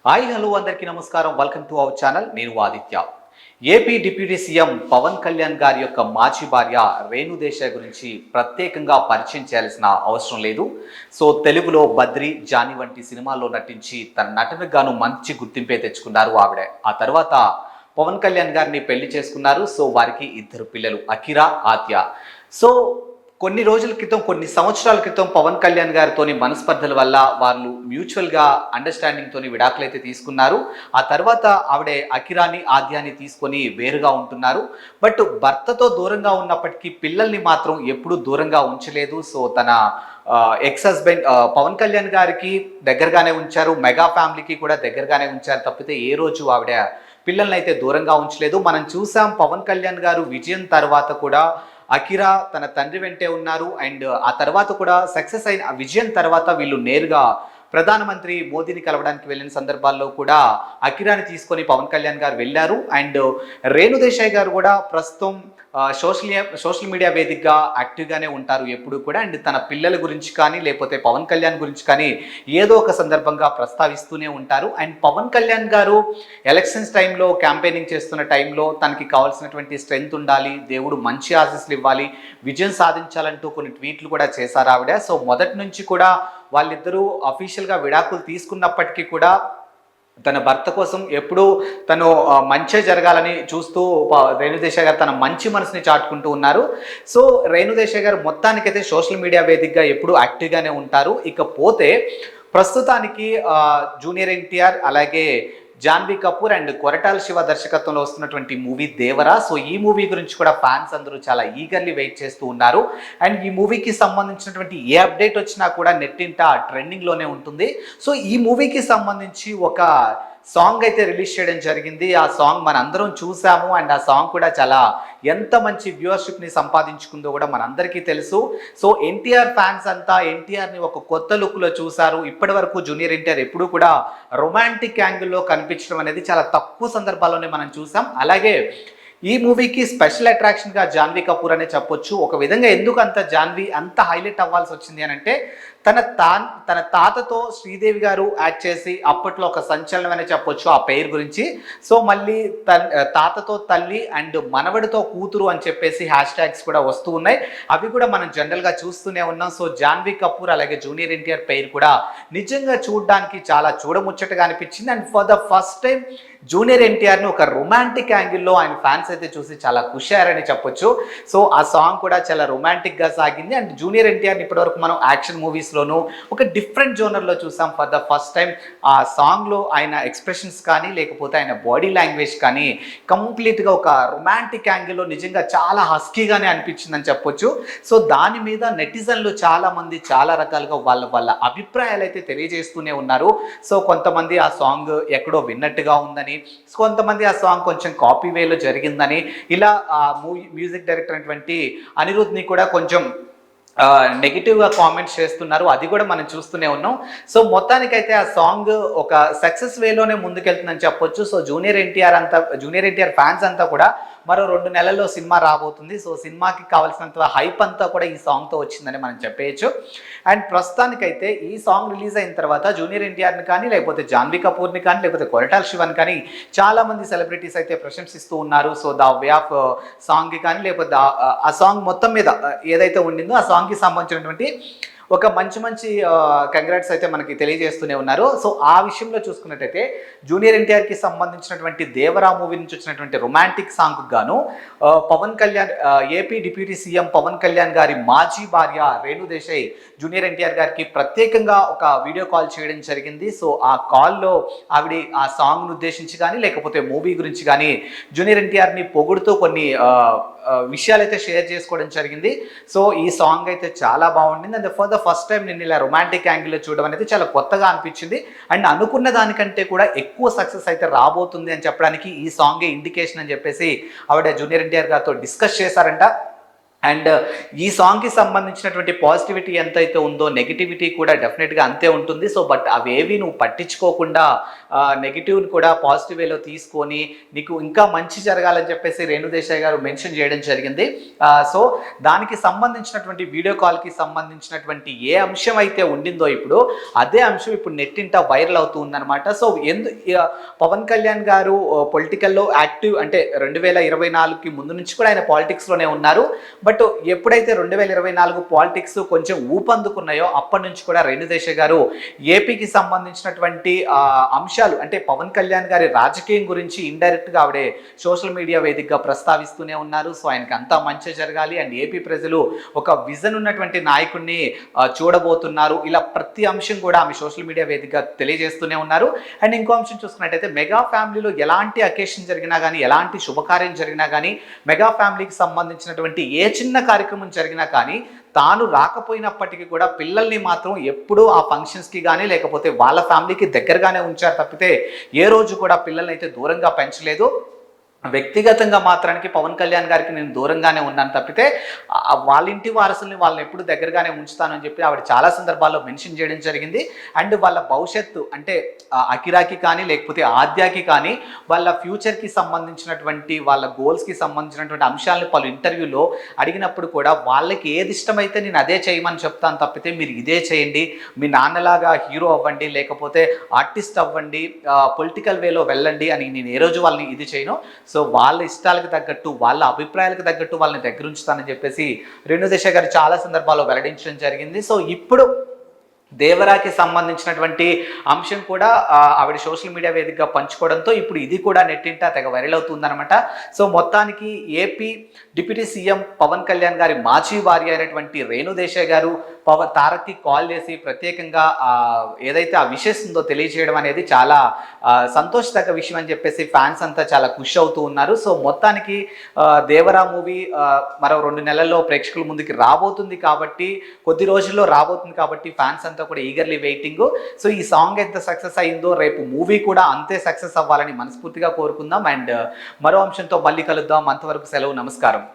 Hi hello అందరికీ నమస్కారం. Welcome to our channel. నేను Aditya. AP deputy CM Pawan Kalyan గారి యొక్క మాజీ భార్య రేణు దేశాయ్ గురించి ప్రత్యేకంగా పరిచయం చేయాల్సిన అవసరం లేదు. సో తెలుగులో బద్రి, జానీ వంటి సినిమాల్లో నటించి తన నటనకు గాను మంచి గుర్తింపే తెచ్చుకున్నారు ఆవిడ. ఆ తర్వాత పవన్ కళ్యాణ్ గారిని పెళ్లి చేసుకున్నారు. సో వారికి ఇద్దరు పిల్లలు, అకిరా, ఆత్య. సో కొన్ని రోజుల క్రితం, కొన్ని సంవత్సరాల క్రితం పవన్ కళ్యాణ్ గారితోని మనస్పర్ధల వల్ల వాళ్ళు మ్యూచువల్గా అండర్స్టాండింగ్తోని విడాకులైతే తీసుకున్నారు. ఆ తర్వాత ఆవిడ అకిరాని, ఆద్యాని తీసుకొని వేరుగా ఉంటున్నారు. బట్ భర్తతో దూరంగా ఉన్నప్పటికీ పిల్లల్ని మాత్రం ఎప్పుడూ దూరంగా ఉంచలేదు. సో తన ఎక్స్ హస్బెండ్ పవన్ కళ్యాణ్ గారికి దగ్గరగానే ఉంచారు, మెగా ఫ్యామిలీకి కూడా దగ్గరగానే ఉంచారు తప్పితే ఏ రోజు ఆవిడ పిల్లల్ని అయితే దూరంగా ఉంచలేదు. మనం చూసాం పవన్ కళ్యాణ్ గారు విజయం తర్వాత కూడా అకిరా తన తండ్రి వెంటే ఉన్నారు. అండ్ ఆ తర్వాత కూడా సక్సెస్ అయిన విజయం తర్వాత వీళ్ళు నేరుగా ప్రధానమంత్రి మోదీని కలవడానికి వెళ్ళిన సందర్భాల్లో కూడా అకిరాని తీసుకొని పవన్ కళ్యాణ్ గారు వెళ్ళారు. అండ్ రేణు దేశాయ్ గారు కూడా ప్రస్తుతం సోషల్ మీడియా వేదికగా యాక్టివ్గానే ఉంటారు ఎప్పుడు కూడా. అండ్ తన పిల్లల గురించి కానీ లేకపోతే పవన్ కళ్యాణ్ గురించి కానీ ఏదో ఒక సందర్భంగా ప్రస్తావిస్తూనే ఉంటారు. అండ్ పవన్ కళ్యాణ్ గారు ఎలక్షన్స్ టైంలో క్యాంపెయినింగ్ చేస్తున్న టైంలో తనకి కావాల్సినటువంటి స్ట్రెంగ్త్ ఉండాలి, దేవుడు మంచి ఆశీస్సులు ఇవ్వాలి, విజయం సాధించాలంటూ కొన్ని ట్వీట్లు కూడా చేశారు ఆవిడ. సో మొదటి నుంచి కూడా వాళ్ళిద్దరూ అఫీషియల్గా విడాకులు తీసుకున్నప్పటికీ కూడా తన భర్త కోసం ఎప్పుడూ తను మంచి జరగాలని చూస్తూ రేణుదేశాయ్ గారు తన మంచి మనసుని చాటుకుంటూ ఉన్నారు. సో రేణుదేశాయ్ గారు మొత్తానికైతే సోషల్ మీడియా వేదికగా ఎప్పుడూ యాక్టివ్గానే ఉంటారు. ఇకపోతే ప్రస్తుతానికి జూనియర్ ఎన్టీఆర్ అలాగే జాన్వీ కపూర్ అండ్ కొరటాల శివ దర్శకత్వంలో వస్తున్నటువంటి మూవీ దేవరా. సో ఈ మూవీ గురించి కూడా ఫ్యాన్స్ అందరూ చాలా ఈగర్లీ వెయిట్ చేస్తూ ఉన్నారు. అండ్ ఈ మూవీకి సంబంధించినటువంటి ఏ అప్డేట్ వచ్చినా కూడా నెట్టింట ట్రెండింగ్లోనే ఉంటుంది. సో ఈ మూవీకి సంబంధించి ఒక సాంగ్ అయితే రిలీజ్ చేయడం జరిగింది. ఆ సాంగ్ మన అందరం చూసాము. అండ్ ఆ సాంగ్ కూడా చాలా ఎంత మంచి వ్యూవర్షిప్ని సంపాదించుకుందో కూడా మనందరికీ తెలుసు. సో ఎన్టీఆర్ ఫ్యాన్స్ అంతా ఎన్టీఆర్ని ఒక కొత్త లుక్లో చూశారు. ఇప్పటి వరకు జూనియర్ ఎన్టీఆర్ ఎప్పుడూ కూడా రొమాంటిక్ యాంగిల్లో కనిపించడం అనేది చాలా తక్కువ సందర్భాల్లోనే మనం చూసాం. అలాగే ఈ మూవీకి స్పెషల్ అట్రాక్షన్గా జాన్వీ కపూర్ అనే చెప్పొచ్చు. ఒక విధంగా ఎందుకు అంత జాన్వీ అంత హైలైట్ అవ్వాల్సి వచ్చింది అని అంటే తన తాతతో శ్రీదేవి గారు యాక్ట్ చేసి అప్పట్లో ఒక సంచలనమనే చెప్పొచ్చు ఆ పేరు గురించి. సో మళ్ళీ తాతతో తల్లి అండ్ మనవడితో కూతురు అని చెప్పేసి హ్యాష్ ట్యాగ్స్ కూడా వస్తూ ఉన్నాయి. అవి కూడా మనం జనరల్గా చూస్తూనే ఉన్నాం. సో జాన్వీ కపూర్ అలాగే జూనియర్ ఎన్టీఆర్ పేరు కూడా నిజంగా చూడడానికి చాలా చూడముచ్చటగా అనిపించింది. And for the first time junior ఎన్టీఆర్ని ఒక రొమాంటిక్ యాంగిల్లో ఆయన ఫ్యాన్స్ అయితే చూసి చాలా ఖుషి అయ్యారని చెప్పొచ్చు. సో ఆ సాంగ్ కూడా చాలా రొమాంటిక్గా సాగింది. అండ్ జూనియర్ ఎన్టీఆర్ని ఇప్పటివరకు మనం యాక్షన్ మూవీస్లోనూ ఒక డిఫరెంట్ జోనర్లో చూసాం. ఫర్ ద ఫస్ట్ టైం ఆ సాంగ్లో ఆయన ఎక్స్ప్రెషన్స్ కానీ లేకపోతే ఆయన బాడీ లాంగ్వేజ్ కానీ కంప్లీట్గా ఒక రొమాంటిక్ యాంగిల్లో నిజంగా చాలా హస్కీగానే అనిపించిందని చెప్పొచ్చు. సో దాని మీద నెటిజన్లు చాలామంది చాలా రకాలుగా వాళ్ళ అభిప్రాయాలు అయితే తెలియజేస్తూనే ఉన్నారు. సో కొంతమంది ఆ సాంగ్ ఎక్కడో విన్నట్టుగా ఉందని, కొంతమంది ఆ సాంగ్ కొంచెం కాపీ వేలో జరిగిందని, ఇలా మ్యూజిక్ డైరెక్టర్ అయినటువంటి అనిరుద్ని కూడా కొంచెం నెగిటివ్గా కామెంట్స్ చేస్తున్నారు. అది కూడా మనం చూస్తూనే ఉన్నాం. సో మొత్తానికైతే ఆ సాంగ్ ఒక సక్సెస్ వేలోనే ముందుకెళ్తుందని చెప్పొచ్చు. సో జూనియర్ ఎన్టీఆర్ ఫ్యాన్స్ అంతా కూడా మరో 2 నెలల్లో సినిమా రాబోతుంది. సో సినిమాకి కావాల్సినంత హైప్ అంతా కూడా ఈ సాంగ్తో వచ్చిందని మనం చెప్పేయచ్చు. అండ్ ప్రస్తుతానికైతే ఈ సాంగ్ రిలీజ్ అయిన తర్వాత జూనియర్ ఎన్టీఆర్ని కానీ లేకపోతే జాన్వీ కపూర్ని కానీ లేకపోతే కొరటాల శివని కానీ చాలామంది సెలబ్రిటీస్ అయితే ప్రశంసిస్తూ ఉన్నారు. సో ద వే ఆఫ్ సాంగ్కి కానీ లేకపోతే ఆ సాంగ్ మొత్తం మీద ఏదైతే ఉండిందో ఆ సాంగ్కి సంబంధించినటువంటి ఒక మంచి కంగ్రాట్స్ అయితే మనకి తెలియజేస్తూనే ఉన్నారు. సో ఆ విషయంలో చూసుకున్నట్టయితే జూనియర్ ఎన్టీఆర్కి సంబంధించినటువంటి దేవరా మూవీ నుంచి వచ్చినటువంటి రొమాంటిక్ సాంగ్కు గాను Pawan Kalyan, AP deputy CM Pawan Kalyan గారి మాజీ భార్య రేణు దేశాయ్ జూనియర్ ఎన్టీఆర్ గారికి ప్రత్యేకంగా ఒక వీడియో కాల్ చేయడం జరిగింది. సో ఆ కాల్లో ఆవిడ ఆ సాంగ్ను ఉద్దేశించి కానీ లేకపోతే మూవీ గురించి కానీ జూనియర్ ఎన్టీఆర్ని పొగుడుతూ కొన్ని విషయాలు అయితే షేర్ చేసుకోవడం జరిగింది. సో ఈ సాంగ్ అయితే చాలా బాగుండింది. And for the first time నేను ఇలా రొమాంటిక్ యాంగిల్లో చూడడం అనేది చాలా కొత్తగా అనిపించింది. అండ్ అనుకున్న దానికంటే కూడా ఎక్కువ సక్సెస్ అయితే రాబోతుంది అని చెప్పడానికి ఈ సాంగే ఇండికేషన్ అని చెప్పేసి ఆవిడ జూనియర్ ఎన్టీఆర్ గారితో డిస్కస్ చేశారంట. అండ్ ఈ సాంగ్కి సంబంధించినటువంటి పాజిటివిటీ ఎంతైతే ఉందో నెగిటివిటీ కూడా డెఫినెట్గా అంతే ఉంటుంది. సో బట్ అవేవి నువ్వు పట్టించుకోకుండా నెగిటివ్ని కూడా పాజిటివ్ వేలో తీసుకొని నీకు ఇంకా మంచి జరగాలని చెప్పేసి రేణుదేశాయ్ గారు మెన్షన్ చేయడం జరిగింది. సో దానికి సంబంధించినటువంటి వీడియో కాల్కి సంబంధించినటువంటి ఏ అంశం అయితే ఉండిందో ఇప్పుడు అదే అంశం ఇప్పుడు నెట్టింట వైరల్ అవుతూ ఉందన్నమాట. సో పవన్ కళ్యాణ్ గారు పొలిటికల్లో యాక్టివ్ అంటే 2024కి ముందు నుంచి కూడా ఆయన పాలిటిక్స్లోనే ఉన్నారు. బట్ ఎప్పుడైతే 2024 పాలిటిక్స్ కొంచెం ఊపందుకున్నాయో అప్పటి నుంచి కూడా రేణుదేశాయ్ గారు ఏపీకి సంబంధించినటువంటి అంశాలు అంటే పవన్ కళ్యాణ్ గారి రాజకీయం గురించి ఇండైరెక్ట్గా ఆవిడే సోషల్ మీడియా వేదికగా ప్రస్తావిస్తూనే ఉన్నారు. సో ఆయనకి అంతా మంచి జరగాలి అండ్ ఏపీ ప్రజలు ఒక విజన్ ఉన్నటువంటి నాయకుడిని చూడబోతున్నారు. ఇలా ప్రతి అంశం కూడా ఆమె సోషల్ మీడియా వేదికగా తెలియజేస్తూనే ఉన్నారు. అండ్ ఇంకో అంశం చూసుకున్నట్టయితే మెగా ఫ్యామిలీలో ఎలాంటి అకేషన్ జరిగినా కానీ ఎలాంటి శుభకార్యం జరిగినా కానీ మెగా ఫ్యామిలీకి సంబంధించినటువంటి ఏ చిన్న కార్యక్రమం జరిగినా కానీ తాను రాకపోయినప్పటికీ కూడా పిల్లల్ని మాత్రం ఎప్పుడూ ఆ ఫంక్షన్స్కి కానీ లేకపోతే వాళ్ళ ఫ్యామిలీకి దగ్గరగానే ఉంచారు తప్పితే ఏ రోజు కూడా పిల్లల్ని అయితే దూరంగా పెంచలేదు. వ్యక్తిగతంగా మాత్రానికి పవన్ కళ్యాణ్ గారికి నేను దూరంగానే ఉన్నాను తప్పితే వాళ్ళ ఇంటి వారసుల్ని వాళ్ళని ఎప్పుడు దగ్గరగానే ఉంచుతానని చెప్పి ఆవిడ చాలా సందర్భాల్లో మెన్షన్ చేయడం జరిగింది. అండ్ వాళ్ళ భవిష్యత్తు అంటే అకిరాకి కానీ లేకపోతే ఆద్యాకి కానీ వాళ్ళ ఫ్యూచర్కి సంబంధించినటువంటి వాళ్ళ గోల్స్కి సంబంధించినటువంటి అంశాలను పలు ఇంటర్వ్యూలో అడిగినప్పుడు కూడా వాళ్ళకి ఏది ఇష్టమైతే నేను అదే చేయమని చెప్తాను తప్పితే మీరు ఇదే చేయండి, మీ నాన్నలాగా హీరో అవ్వండి లేకపోతే ఆర్టిస్ట్ అవ్వండి, పొలిటికల్ వేలో వెళ్ళండి అని నేను ఏ రోజు వాళ్ళని ఇది చేయను. సో వాళ్ళ ఇష్టాలకు తగ్గట్టు వాళ్ళ అభిప్రాయాలకు తగ్గట్టు వాళ్ళని దగ్గర ఉంచుతానని చెప్పేసి రేణుదేశాయ్ గారు చాలా సందర్భాల్లో వెల్లడించడం జరిగింది. సో ఇప్పుడు దేవరాకి సంబంధించినటువంటి అంశం కూడా ఆవిడ సోషల్ మీడియా వేదికగా పంచుకోవడంతో ఇప్పుడు ఇది కూడా నెట్టింట తెగ వైరల్ అవుతుందన్నమాట. సో మొత్తానికి AP deputy CM Pawan Kalyan గారి మాజీ భార్య అయినటువంటి రేణుదేశాయ్ గారు తారక్కి కాల్ చేసి ప్రత్యేకంగా ఏదైతే ఆ విషెస్ ఉందో తెలియజేయడం అనేది చాలా సంతోషదగ్గ విషయం అని చెప్పేసి ఫ్యాన్స్ అంతా చాలా ఖుషి అవుతూ ఉన్నారు. సో మొత్తానికి దేవరా మూవీ మరో 2 నెలల్లో ప్రేక్షకుల ముందుకి రాబోతుంది కాబట్టి కొద్ది రోజుల్లో రాబోతుంది కాబట్టి ఫ్యాన్స్ అంతా కూడా ఈగర్లీ వెయిటింగ్. సో ఈ సాంగ్ ఎంత సక్సెస్ అయిందో రేపు మూవీ కూడా అంతే సక్సెస్ అవ్వాలని మనస్ఫూర్తిగా కోరుకుందాం. అండ్ మరో అంశంతో మళ్ళీ కలుద్దాం. అంతవరకు సెలవు, నమస్కారం.